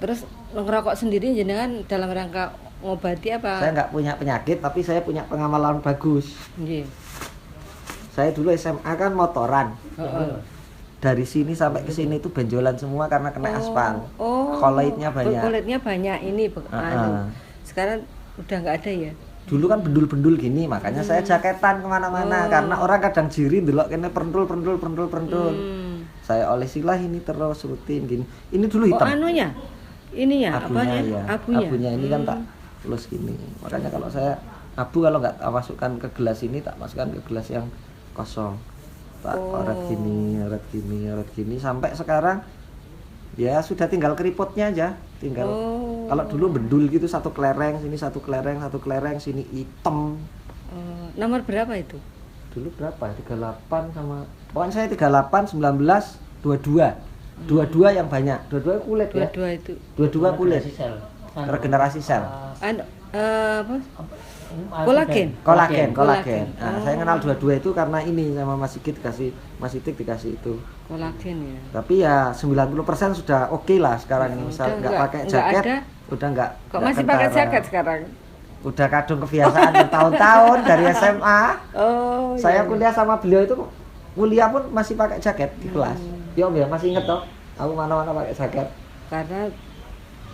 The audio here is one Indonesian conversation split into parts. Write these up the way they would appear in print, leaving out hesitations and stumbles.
Terus ngerokok sendiri jenengan dalam rangka ngobati apa? Saya nggak punya penyakit, tapi saya punya pengamalan bagus. Nggih. Saya dulu SMA kan motoran. Dari sini sampai ke sini itu benjolan semua karena kena aspal. Koloidnya banyak. Koloidnya banyak ini. Sekarang udah nggak ada ya? Dulu kan bendul-bendul gini, makanya saya jaketan kemana-mana karena orang kadang jiri delok kene pentul. Saya olesilah ini terus rutin gini. Ini dulu hitam. Anunya? Ini ya, abunya, apanya? ya. Abunya. Abunya ini kan tak lulus gini. Makanya kalau saya abu kalau nggak masukkan ke gelas ini, tak masukkan ke gelas yang kosong. Tak oret gini sampai sekarang ya sudah tinggal keriputnya aja. Tinggal kalau dulu bendul gitu satu kelereng sini hitam. Nomor berapa itu? Dulu berapa? 38 sama pokoknya saya 38, 19, 22. Dua yang banyak. Dua kulit ya. Dua kulit. Regenerasi sel. Apa? Kolagen. Nah, saya kenal dua itu karena ini sama Mas Sigit dikasih itu. Kolagen ya. Tapi ya 90% sudah oke lah sekarang ini. Misal nggak pakai jaket, udah nggak. Kok masih pakai jaket sekarang? Udah kadung kebiasaan bertahun-tahun dari SMA. Saya kuliah sama beliau itu kuliah pun masih pakai jaket di kelas. Ya Om ya, masih inget toh? Aku mana-mana pakai jaket. Karena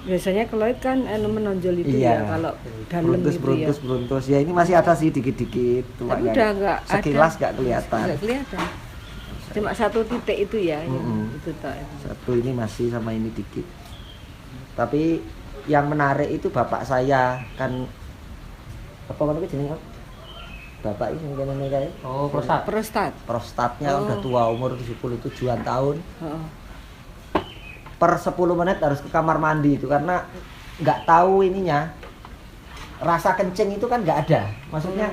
biasanya keloid kan menonjol itu ya kalau dalam beruntus. Ya ini masih ada sih dikit-dikit. Tapi udah enggak ada. Sekilas enggak kelihatan. Enggak kelihatan. Cuma satu titik itu ya. Itu toh. Satu ini masih sama ini dikit. Tapi yang menarik itu bapak saya kan apa namanya jenenge? Bapak ini ngene kae. Prostatnya udah tua, umur 77-an tahun. Per 10 menit harus ke kamar mandi itu karena nggak tahu ininya. Rasa kencing itu kan nggak ada. Maksudnya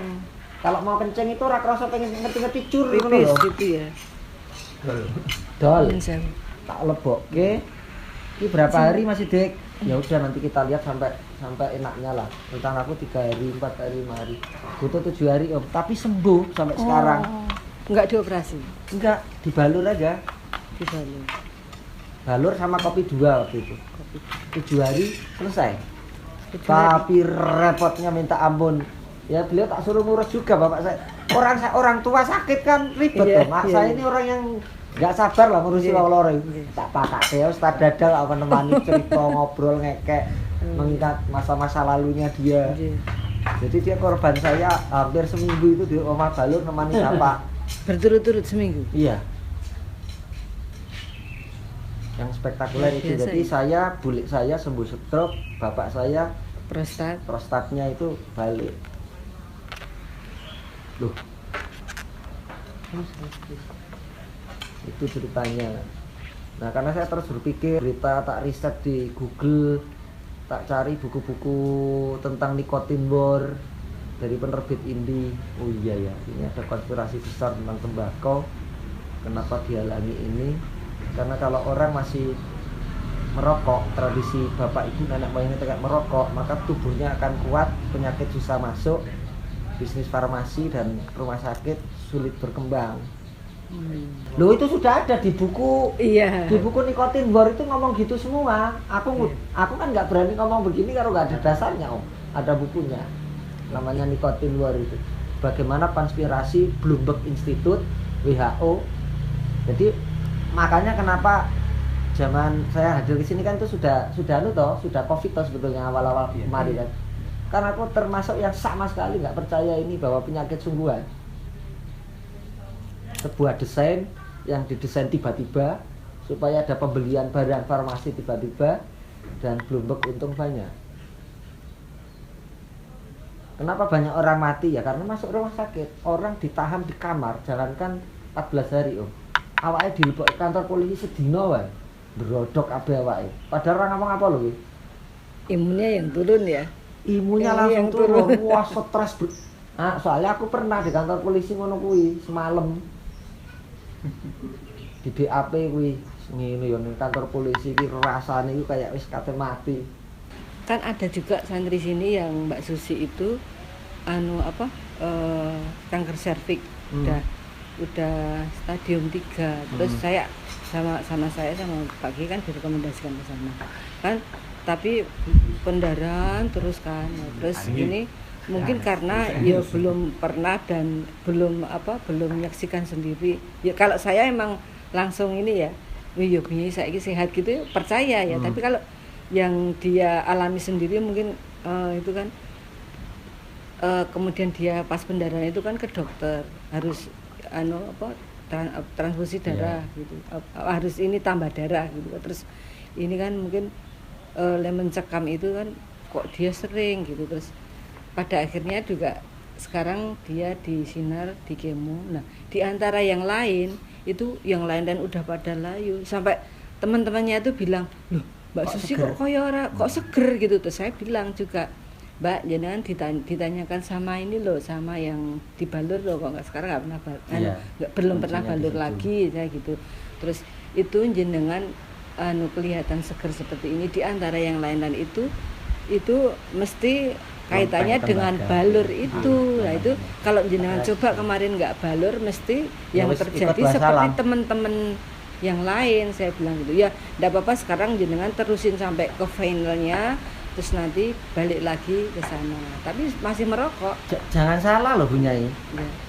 kalau mau kencing itu ora krasa pengen ngerti-ngerti cur pipis gitu ya. Dol. Tak lebokke. Ini berapa hari masih Dek? Ya udah nanti kita lihat sampai enaknya lah. Rencana aku 3 hari, 4 hari, 5 hari. Butuh 7 hari Om, tapi sembuh sampai sekarang. Enggak dioperasi? Enggak, dibalur aja. Balur sama kopi 2 waktu itu. 7 hari selesai. Tapi repotnya minta ampun. Ya beliau tak suruh ngurus juga bapak saya. Orang tua sakit kan ribet loh. Mak saya ini orang yang nggak sabar lah ngurusi wong loro. Tak pakake ya ustaz dadal apa nemani cerita ngobrol ngekek mengingat masa-masa lalunya dia. Jadi dia korban saya hampir seminggu itu di rumah balur nemani bapak. Berturut-turut seminggu? Iya. Yang spektakuler itu. Jadi bulik saya sembuh stroke, bapak saya prostatnya itu balik. Loh. Itu ceritanya. Nah, karena saya terus berpikir, berita tak riset di Google, tak cari buku-buku tentang nikotin bor dari penerbit indie. Oh iya ya, ini ada konspirasi besar tentang tembakau. Kenapa dihalangi ini? Karena kalau orang masih merokok, tradisi bapak ibu nenek moyangnya tekan merokok, maka tubuhnya akan kuat, penyakit susah masuk, bisnis farmasi dan rumah sakit sulit berkembang. Loh itu sudah ada di buku, di buku nikotin bor itu ngomong gitu semua. Aku kan nggak berani ngomong begini kalau nggak ada dasarnya Om. Ada bukunya, namanya nikotin bor itu. Bagaimana konspirasi Bloomberg Institute, WHO. Jadi makanya kenapa zaman saya hadir di sini kan itu sudah COVID sebetulnya awal-awal kemarin kan. Karena aku termasuk yang sama sekali nggak percaya ini bahwa penyakit sungguhan. Sebuah desain yang didesain tiba-tiba supaya ada pembelian barang farmasi tiba-tiba dan Bloomberg untung banyak. Kenapa banyak orang mati ya? Karena masuk rumah sakit, orang ditahan di kamar, jangankan 14 hari Om. Awake dilebok kantor polisi sedina wae. Berodok kabeh awake. Padahal orang ngomong apa lho? Imunnya yang turun ya. Imunnya langsung turun. Wah, stres. Soalnya aku pernah di kantor polisi ngono kuwi semalam. Di BAP kuwi ngene ya ning kantor polisi iki rasane iki kayak wis kate mati. Kan ada juga santri sini yang Mbak Susi itu kanker serviks udah stadium 3. Terus saya sama Pak Ki kan direkomendasikan ke sana. Kan tapi pendarahan terus kan. Nah, terus ini mungkin karena ya belum pernah dan belum menyaksikan sendiri. Ya kalau saya emang langsung ini ya, ya bunyi saya sehat gitu percaya ya. Tapi kalau yang dia alami sendiri mungkin itu kan kemudian dia pas pendarahan itu kan ke dokter harus transfusi darah gitu, harus ini tambah darah gitu. Terus ini kan mungkin mencekam itu kan kok dia sering gitu. Terus pada akhirnya juga sekarang dia di sinar, di kemo. Nah di antara yang lain itu yang lain dan udah pada layu sampai teman-temannya itu bilang, loh Mbak Susi kok kok seger gitu. Terus saya bilang juga, Mbak jangan ditanyakan sama ini loh, sama yang dibalur loh, kok nggak sekarang nggak pernah belum pernah balur lagi saya gitu. Terus itu jenengan kelihatan seger seperti ini di antara yang lain-lain itu mesti kaitannya dengan balur itu. Nah itu kalau jenengan coba kemarin nggak balur mesti yang terjadi seperti teman-teman yang lain, saya bilang gitu ya. Nggak apa-apa sekarang jenengan terusin sampai ke finalnya, terus nanti balik lagi ke sana. Tapi masih merokok. Jangan salah loh Bu Nyai. Ya.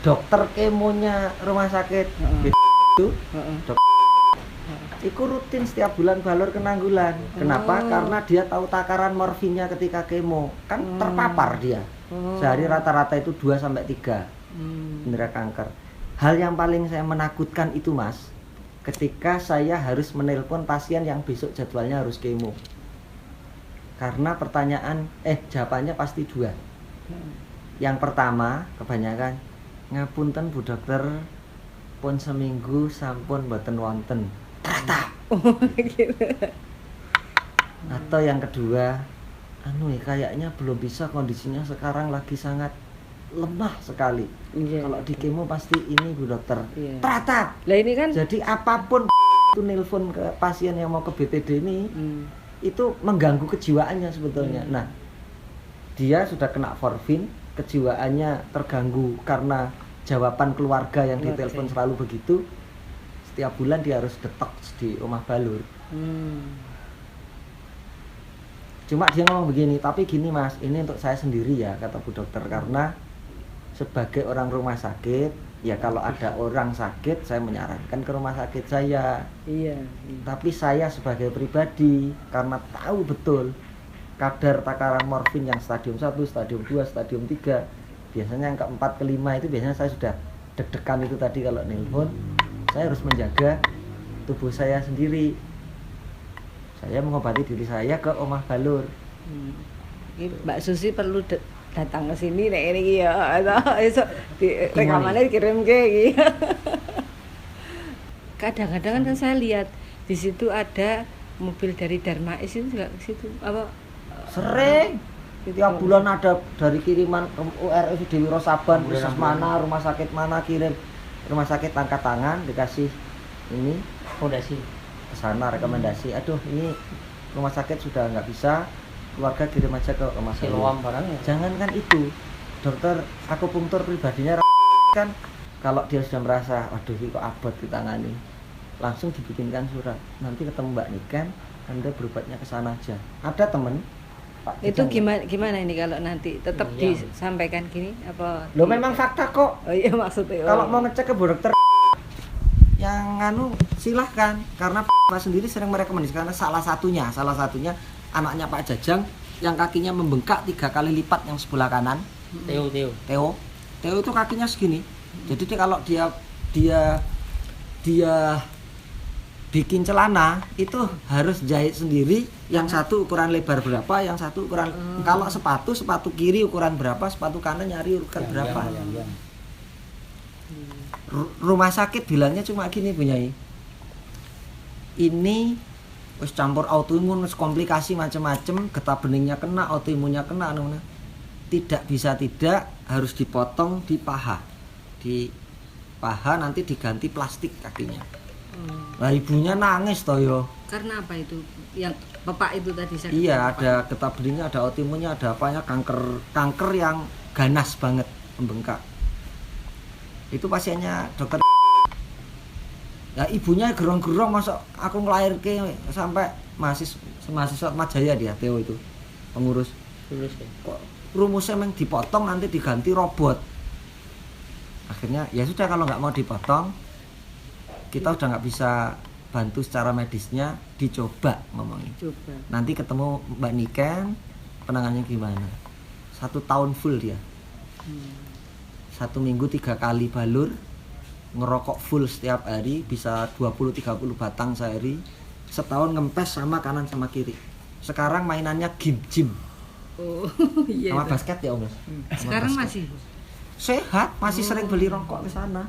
Dokter kemonya rumah sakit itu Iku rutin setiap bulan balur ke Nanggulan. Kenapa? Karena dia tahu takaran morfinnya ketika kemo. Kan terpapar dia. Sehari rata-rata itu 2-3 indera kanker. Hal yang paling saya menakutkan itu Mas, ketika saya harus menelpon pasien yang besok jadwalnya harus kemo. Karena jawabannya pasti 2. Yang pertama kebanyakan, ngapunten Bu Dokter, pun seminggu sampun boten wonten. Tatap. Gitu. Atau yang kedua, kayaknya belum bisa, kondisinya sekarang lagi sangat lemah sekali. Kalau di kemo pasti ini Bu Dokter. Tatap. Lah ini kan jadi apapun itu nelpon ke pasien yang mau ke BPD ini itu mengganggu kejiwaannya sebetulnya. Nah, dia sudah kena morfin, kejiwaannya terganggu karena jawaban keluarga yang ditelepon selalu begitu. Setiap bulan dia harus detox di rumah balur. Cuma dia ngomong begini, tapi gini Mas, ini untuk saya sendiri ya, kata Bu Dokter, karena sebagai orang rumah sakit, ya kalau ada orang sakit saya menyarankan ke rumah sakit saya. Iya. Tapi saya sebagai pribadi, karena tahu betul kadar takaran morfin yang stadium 1, stadium 2, stadium 3, biasanya yang keempat, kelima itu biasanya saya sudah deg-degan itu tadi kalau nelpon. Saya harus menjaga tubuh saya sendiri. Saya mengobati diri saya ke omah balur. Mbak Susi perlu datang ke sini nek ini ya. Esok rekamannya dikirim ke iki. Kadang-kadang kan saya lihat di situ ada mobil dari Darmais itu juga ke situ. Apa sering tiap bulan ada dari kiriman URS Dewi Rosaban, puskesmas mana, rumah sakit mana kirim. Rumah sakit angkat tangan dikasih ini rekomendasi ke sana, rekomendasi. Aduh, ini rumah sakit sudah nggak bisa, keluarga kirim aja ke rumah sakit. Jangankan itu, dokter akupunktur pribadinya kan kalau dia sudah merasa waduh ini kok abot ditangani, langsung dibikinkan surat. Nanti ketemu Mbak Niken, Anda berobatnya ke sana aja. Ada temen Pak, itu gimana ini kalau nanti tetap disampaikan gini apa? Lo memang fakta kok. Oh iya maksudnya. Kalau mau ngecek ke Bu Dokter yang silahkan, karena Pak sendiri sering merekomendasikan, karena salah satunya anaknya Pak Jajang yang kakinya membengkak 3 kali lipat yang sebelah kanan. Theo itu kakinya segini. Jadi kalau dia bikin celana itu harus jahit sendiri, yang satu ukuran lebar berapa, yang satu ukuran kalau sepatu kiri ukuran berapa, sepatu kanan nyari ukuran berapa. Rumah sakit bilangnya cuma gini Bu Nyai, ini wis campur autoimun, wis komplikasi macam-macam, getah beningnya kena, autoimunnya kena, tidak harus dipotong di paha nanti diganti plastik kakinya. Nah ibunya nangis toh yo. Karena apa itu? Yang bapak itu tadi sakit. Iya, ada getah beningnya, ada autoimunnya, ada apanya, kanker yang ganas banget, membengkak. Itu pasiennya dokter. Ya ibunya gerong-gerong masuk aku ngelahirke sampai mahasiswa Atmajaya dia Theo itu pengurus. Lulus ya. Kok rumusnya memang dipotong nanti diganti robot. Akhirnya ya sudah kalau nggak mau dipotong kita udah nggak bisa bantu secara medisnya, dicoba ngomongin. Coba. Nanti ketemu Mbak Niken penangannya gimana. 1 tahun full dia. 1 minggu 3 kali balur, ngerokok full setiap hari, bisa 20-30 batang sehari, setahun ngempes sama kanan sama kiri. Sekarang mainannya gym Oh iya. sama basket ya Om. Sekarang masih Sehat, masih sering beli rokok ke sana.